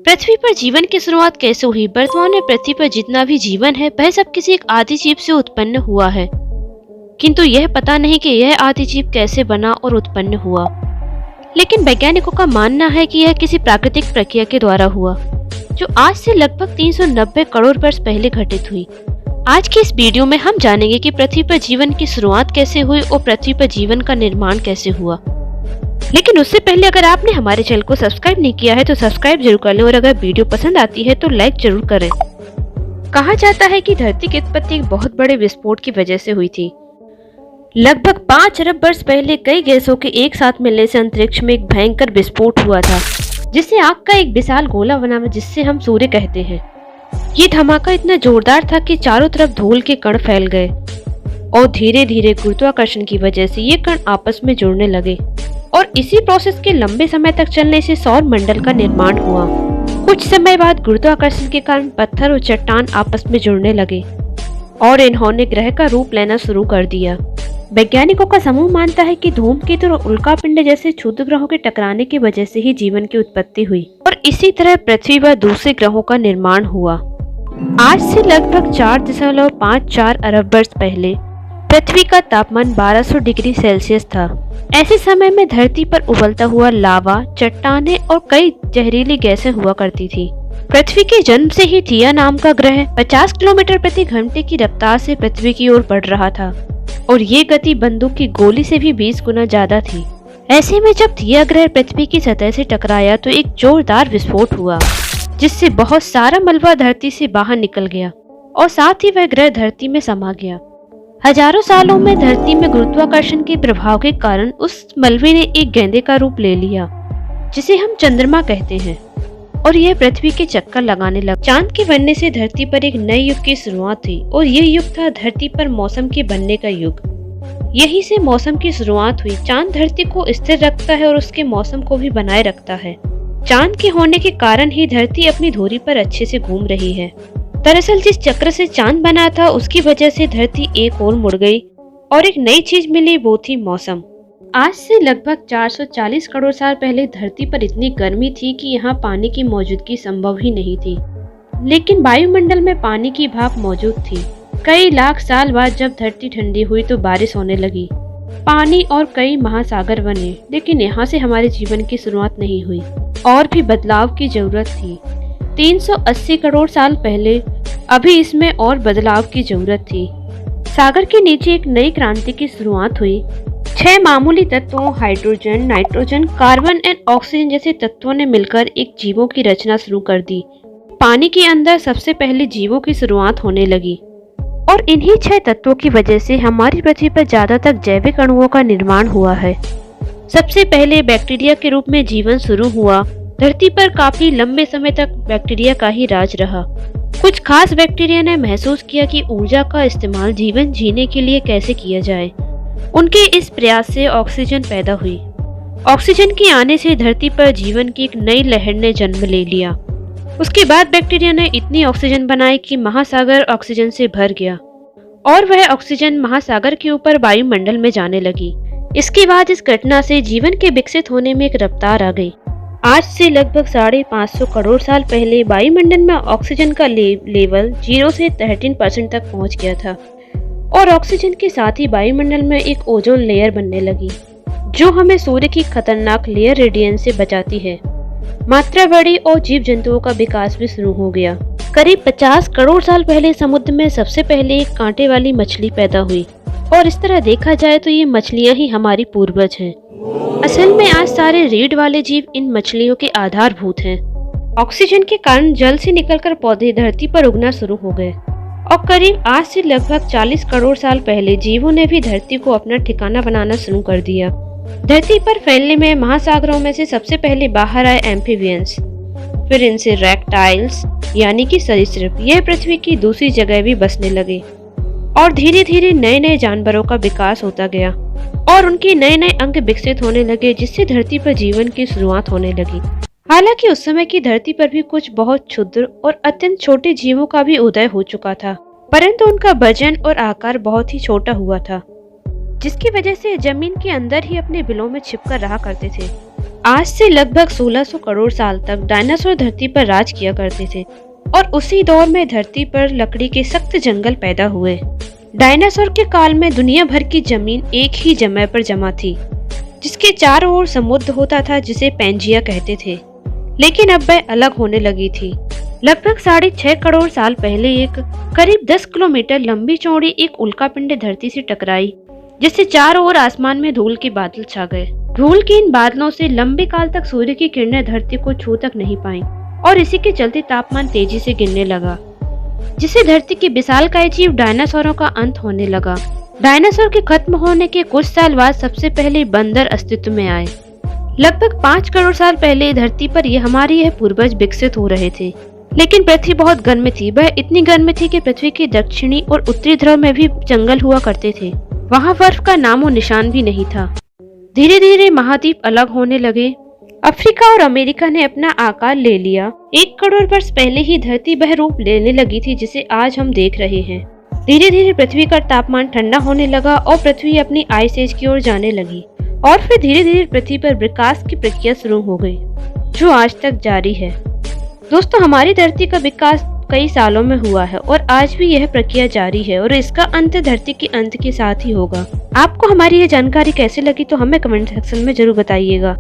पृथ्वी पर जीवन की शुरुआत कैसे हुई? वर्तमान में पृथ्वी पर जितना भी जीवन है वह सब किसी एक आदि जीव से उत्पन्न हुआ है, किंतु यह पता नहीं कि यह आदि जीव कैसे बना और उत्पन्न हुआ। लेकिन वैज्ञानिकों का मानना है कि यह किसी प्राकृतिक प्रक्रिया के द्वारा हुआ, जो आज से लगभग 390 करोड़ वर्ष पहले घटित हुई। आज की इस वीडियो में हम जानेंगे कि पृथ्वी पर जीवन की शुरुआत कैसे हुई और पृथ्वी पर जीवन का निर्माण कैसे हुआ। लेकिन उससे पहले अगर आपने हमारे चैनल को सब्सक्राइब नहीं किया है तो सब्सक्राइब जरूर कर लें और अगर वीडियो पसंद आती है तो लाइक जरूर करें। कहा जाता है कि धरती की उत्पत्ति एक बहुत बड़े विस्फोट की वजह से हुई थी। लगभग 5 अरब वर्ष पहले कई गैसों के एक साथ मिलने से अंतरिक्ष में एक भयंकर विस्फोट हुआ था, जिससे आग का एक विशाल गोला बना, जिससे हम सूर्य कहते हैं। ये धमाका इतना जोरदार था कि चारों तरफ धूल के कण फैल गए और धीरे धीरे गुरुत्वाकर्षण की वजह से ये कण आपस में जुड़ने लगे और इसी प्रोसेस के लंबे समय तक चलने से सौर मंडल का निर्माण हुआ। कुछ समय बाद गुरुत्वाकर्षण के कारण पत्थर और चट्टान आपस में जुड़ने लगे और इन्होंने ग्रह का रूप लेना शुरू कर दिया। वैज्ञानिकों का समूह मानता है कि धूमकेतु और उल्कापिंड जैसे क्षुद्र ग्रहों के टकराने की वजह से ही जीवन की उत्पत्ति हुई और इसी तरह पृथ्वी पर दूसरे ग्रहों का निर्माण हुआ। आज से लगभग 4.54 अरब वर्ष पहले पृथ्वी का तापमान 1200 डिग्री सेल्सियस था। ऐसे समय में धरती पर उबलता हुआ लावा, चट्टानें और कई जहरीली गैसें हुआ करती थी। पृथ्वी के जन्म से ही थिया नाम का ग्रह 50 किलोमीटर प्रति घंटे की रफ्तार से पृथ्वी की ओर बढ़ रहा था और ये गति बंदूक की गोली से भी 20 गुना ज्यादा थी। ऐसे में जब थिया ग्रह पृथ्वी की सतह से टकराया तो एक जोरदार विस्फोट हुआ, जिससे बहुत सारा मलबा धरती से बाहर निकल गया और साथ ही वह ग्रह धरती में समा गया। हजारों सालों में धरती में गुरुत्वाकर्षण के प्रभाव के कारण उस मलबे ने एक गेंदे का रूप ले लिया, जिसे हम चंद्रमा कहते हैं, और यह पृथ्वी के चक्कर लगाने लगा। चांद के बनने से धरती पर एक नए युग की शुरुआत थी और यह युग था धरती पर मौसम के बनने का युग। यहीं से मौसम की शुरुआत हुई। चांद धरती को स्थिर रखता है और उसके मौसम को भी बनाए रखता है। चांद के होने के कारण ही धरती अपनी धुरी पर अच्छे से घूम रही है। दरअसल जिस चक्र से चांद बना था उसकी वजह से धरती एक ओर मुड़ गई और एक नई चीज मिली, वो थी मौसम। आज से लगभग 440 करोड़ साल पहले धरती पर इतनी गर्मी थी कि यहाँ पानी की मौजूदगी संभव ही नहीं थी, लेकिन वायुमंडल में पानी की भाप मौजूद थी। कई लाख साल बाद जब धरती ठंडी हुई तो बारिश होने लगी, पानी और कई महासागर बने, लेकिन यहाँ से हमारे जीवन की शुरुआत नहीं हुई। और भी बदलाव की जरूरत थी। 380 करोड़ साल पहले अभी इसमें और बदलाव की जरूरत थी। सागर के नीचे एक नई क्रांति की शुरुआत हुई। 6 मामूली तत्वों hydrogen, nitrogen, carbon and oxygen जैसे तत्वों ने मिलकर एक जीवों की रचना शुरू कर दी। पानी के अंदर सबसे पहले जीवों की शुरुआत होने लगी और इन्हीं 6 तत्वों की वजह से हमारी पृथ्वी पर ज्यादातर जैविक अणुओं का निर्माण हुआ है। सबसे पहले बैक्टीरिया के रूप में जीवन शुरू हुआ। धरती पर काफी लंबे समय तक बैक्टीरिया का ही राज रहा। कुछ खास बैक्टीरिया ने महसूस किया कि ऊर्जा का इस्तेमाल जीवन जीने के लिए कैसे किया जाए। उनके इस प्रयास से ऑक्सीजन पैदा हुई। ऑक्सीजन के आने से धरती पर जीवन की एक नई लहर ने जन्म ले लिया। उसके बाद बैक्टीरिया ने इतनी ऑक्सीजन बनाई कि महासागर ऑक्सीजन से भर गया और वह ऑक्सीजन महासागर के ऊपर वायुमंडल में जाने लगी। इसके बाद इस घटना से जीवन के विकसित होने में एक रफ्तार आ गई। आज से लगभग 550 करोड़ साल पहले वायुमंडल में ऑक्सीजन का लेवल 0 से 13% तक पहुंच गया था और ऑक्सीजन के साथ ही वायुमंडल में एक ओजोन लेयर बनने लगी, जो हमें सूर्य की खतरनाक लेयर रेडिएंस से बचाती है। मात्रा बढ़ी और जीव जंतुओं का विकास भी शुरू हो गया। करीब 50 करोड़ साल पहले समुद्र में सबसे पहले एक कांटे वाली मछली पैदा हुई और इस तरह देखा जाए तो ये मछलियां ही हमारी पूर्वज हैं। असल में आज सारे रीढ़ वाले जीव इन मछलियों के आधारभूत हैं। ऑक्सीजन के कारण जल से निकलकर पौधे धरती पर उगना शुरू हो गए और करीब आज से लगभग 40 करोड़ साल पहले जीवों ने भी धरती को अपना ठिकाना बनाना शुरू कर दिया। धरती पर फैलने में महासागरों में से सबसे पहले बाहर आए एम्फीबियंस, फिर इनसे रेप्टाइल्स यानी कि सरीसृप। यह पृथ्वी की दूसरी जगह भी बसने लगे और धीरे धीरे नए नए जानवरों का विकास होता गया और उनके नए नए अंग विकसित होने लगे, जिससे धरती पर जीवन की शुरुआत होने लगी। हालांकि उस समय की धरती पर भी कुछ बहुत क्षुद्र और अत्यंत छोटे जीवों का भी उदय हो चुका था, परंतु उनका वजन और आकार बहुत ही छोटा हुआ था, जिसकी वजह से जमीन के अंदर ही अपने बिलों में छिपकर रहा करते थे। आज से लगभग 1600 करोड़ साल तक डायनासोर धरती पर राज किया करते थे और उसी दौर में धरती पर लकड़ी के सख्त जंगल पैदा हुए। डायनासोर के काल में दुनिया भर की जमीन एक ही जगह पर जमा थी, जिसके चारों ओर समुद्र होता था जिसे पैंजिया कहते थे। लेकिन अब वह अलग होने लगी थी। लगभग 6.5 करोड़ साल पहले एक करीब 10 किलोमीटर लंबी चौड़ी एक उल्कापिंड धरती से टकराई, जिससे चारों ओर आसमान में धूल के बादल छा गए। धूल के इन बादलों से लंबे काल तक सूर्य की किरणें धरती को छू तक नहीं पाईं और इसी के चलते तापमान तेजी से गिरने लगा, जिससे धरती के विशालकाय जीव डायनासोरों का अंत होने लगा। डायनासोर के खत्म होने के कुछ साल बाद सबसे पहले बंदर अस्तित्व में आए। लगभग 5 करोड़ साल पहले धरती पर हमारे पूर्वज विकसित हो रहे थे, लेकिन पृथ्वी बहुत गर्म थी। वह इतनी गर्म थी कि पृथ्वी के दक्षिणी और उत्तरी ध्रुव में भी जंगल हुआ करते थे। वहाँ बर्फ का नामो निशान भी नहीं था। धीरे धीरे महाद्वीप अलग होने लगे। अफ्रीका और अमेरिका ने अपना आकार ले लिया। 1 करोड़ वर्ष पहले ही धरती वह रूप लेने लगी थी जिसे आज हम देख रहे हैं। धीरे धीरे पृथ्वी का तापमान ठंडा होने लगा और पृथ्वी अपनी आइस एज की ओर जाने लगी और फिर धीरे धीरे पृथ्वी पर विकास की प्रक्रिया शुरू हो गई, जो आज तक जारी है। दोस्तों, हमारी धरती का विकास कई सालों में हुआ है और आज भी यह प्रक्रिया जारी है और इसका अंत धरती के अंत के साथ ही होगा। आपको हमारी यह जानकारी कैसी लगी तो हमें कमेंट सेक्शन में जरूर बताइएगा।